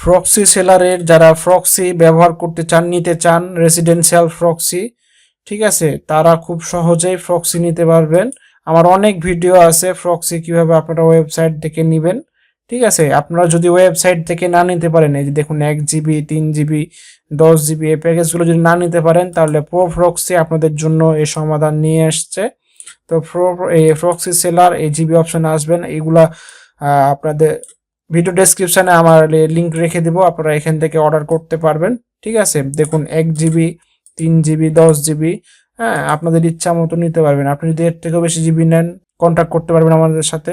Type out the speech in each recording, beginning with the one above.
Proxy সেলারের যারা proxy ব্যবহার করতে চান, নিতে চান রেসিডেন্সিয়াল প্রক্সি, ঠিক আছে, তারা খুব সহজেই প্রক্সি নিতে পারবেন। আমার অনেক ভিডিও আছে প্রক্সি কিভাবে আপনারা ওয়েবসাইট থেকে নেবেন, ঠিক আছে। আপনারা যদি ওয়েবসাইট থেকে না নিতে পারেন, এই যে দেখুন 1 GB 3 GB 10 GB এই প্যাকেজগুলো যদি না নিতে পারেন, তাহলে প্রো প্রক্সি আপনাদের জন্য এই সমাধান নিয়ে আসছে। তো এই প্রক্সি সেলার এই জিবি অপশনে আসবেন, এগুলা আপনাদের ভিডিও ডেসক্রিপশনে আমার লিঙ্ক রেখে দেবো, আপনারা এখান থেকে অর্ডার করতে পারবেন, ঠিক আছে। দেখুন 1 GB 3 GB 10 GB, হ্যাঁ, আপনাদের ইচ্ছা মতো নিতে পারবেন। আপনি যদি এর থেকেও বেশি জিবি নেন, কন্ট্যাক্ট করতে পারবেন আমাদের সাথে।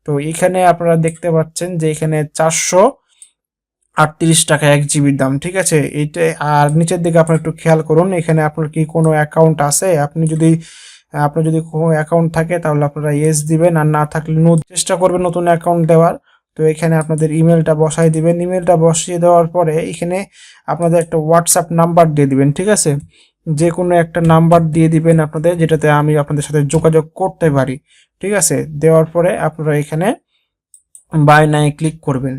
তো এখানে আপনারা দেখতে পাচ্ছেন যে এখানে 438 টাকা 1 GB দাম, ঠিক আছে। এইটা আর নিচের দিকে আপনার একটু খেয়াল করুন, এখানে আপনার কি কোনো অ্যাকাউন্ট আছে? আপনার যদি কোনো অ্যাকাউন্ট থাকে তাহলে আপনারা ইয়েস দিবেন, আর না থাকলে চেষ্টা করবেন নতুন অ্যাকাউন্ট দেওয়ার। তো এখানে আপনাদের ইমেলটা বসাই দিবেন, ইমেলটা বসিয়ে দেওয়ার পরে এখানে আপনাদের একটা হোয়াটসঅ্যাপ নাম্বার দিয়ে দিবেন, ঠিক আছে। যে কোনো একটা নাম্বার দিয়ে দিবেন আপনাদের, যেটাতে আমি আপনাদের সাথে যোগাযোগ করতে পারি, ঠিক আছে। দেওয়ার পরে আপনারা এখানে বাই নাও ক্লিক করবেন।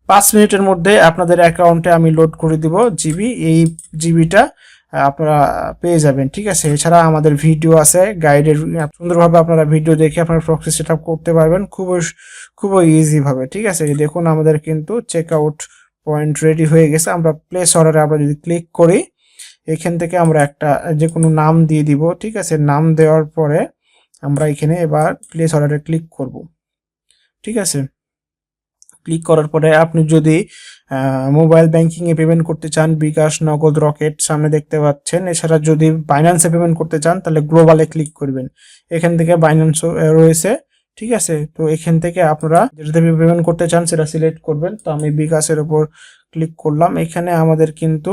5 মিনিটের মধ্যে আপনাদের অ্যাকাউন্টে আমি লোড করে দিব জিবি, এই জিবিটা আপনারা পেয়ে যাবেন, ঠিক আছে। এছাড়া আমাদের ভিডিও আছে গাইডের, সুন্দরভাবে আপনারা ভিডিও দেখে আপনারা প্রক্সি সেট আপ করতে পারবেন খুবই ইজি ভাবে, ঠিক আছে। দেখুন আমাদের কিন্তু চেক আউট পয়েন্ট রেডি হয়ে গেছে। আমরা প্লেস অর্ডারে আমরা যদি ক্লিক করি, এখান থেকে আমরা একটা যে কোনো নাম দিয়ে দিব, ঠিক আছে। নাম দেওয়ার পরে আমরা এখানে এবার প্লেস অর্ডারে ক্লিক করব, ঠিক আছে। ক্লিক করার পরে আপনি যদি মোবাইল ব্যাংকিংয়ে পেমেন্ট করতে চান, বিকাশ, নগদ, রকেট সামনে দেখতে পাচ্ছেন। এছাড়া যদি বাইন্যান্সে পেমেন্ট করতে চান তাহলে গ্লোবালে ক্লিক করবেন, এখান থেকে বাইন্যান্স রয়েছে, ঠিক আছে। তো এখান থেকে আপনারা যেটাতে পেমেন্ট করতে চান সেটা সিলেক্ট করবেন। তো আমি বিকাশের উপর ক্লিক করলাম, এখানে আমাদের কিন্তু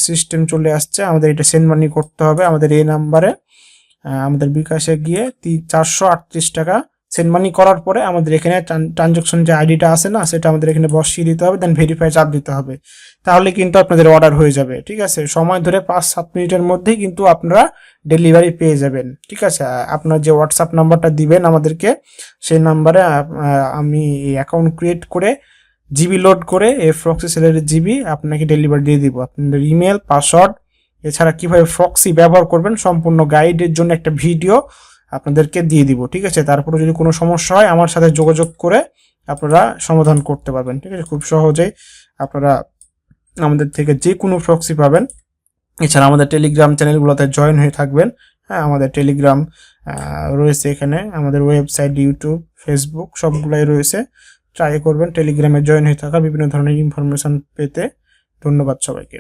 সিস্টেম চলে আসছে। আমাদের এটা সেন্ড মানি করতে হবে আমাদের এই নাম্বারে, আমাদের বিকাশে গিয়ে 438 টাকা সেন্ড মানি করার পরে আমাদের এখানে ট্রানজাকশন যে আইডিটা আছে না, সেটা আমাদের এখানে বসিয়ে দিতে হবে, দেন ভেরিফাই চাপ দিতে হবে, তাহলে কিন্তু আপনাদের অর্ডার হয়ে যাবে, ঠিক আছে। সময় ধরে 5-7 মিনিটের মধ্যেই কিন্তু আপনারা ডেলিভারি পেয়ে যাবেন, ঠিক আছে। আপনার যে হোয়াটসঅ্যাপ নাম্বারটা দিবেন আমাদেরকে, সেই নাম্বারে আমি অ্যাকাউন্ট ক্রিয়েট করে জিবি লোড করে এই প্রক্সি সেলারের জিবি আপনাকে ডেলিভারি দিয়ে দিব। আপনাদের ইমেল, পাসওয়ার্ড, এছাড়া কিভাবে প্রক্সি ব্যবহার করবেন সম্পূর্ণ গাইডের জন্য একটা ভিডিও আপনাদেরকে দিয়ে দিব, ঠিক আছে। তারপরে যদি কোনো সমস্যা হয় আমার সাথে যোগাযোগ করে আপনারা সমাধান করতে পারবেন, ঠিক আছে। খুব সহজেই আপনারা আমাদের থেকে যে কোনো প্রক্সি পাবেন। এছাড়া আমাদের টেলিগ্রাম চ্যানেলগুলোতে জয়েন হয়ে থাকবেন, হ্যাঁ, আমাদের টেলিগ্রাম রয়েছে এখানে, আমাদের ওয়েবসাইট, ইউটিউব, ফেসবুক সবগুলাই রয়েছে। ট্রাই করবেন টেলিগ্রামে জয়েন হয়ে থাকা, বিভিন্ন ধরনের ইনফরমেশন পেতে। ধন্যবাদ সবাইকে।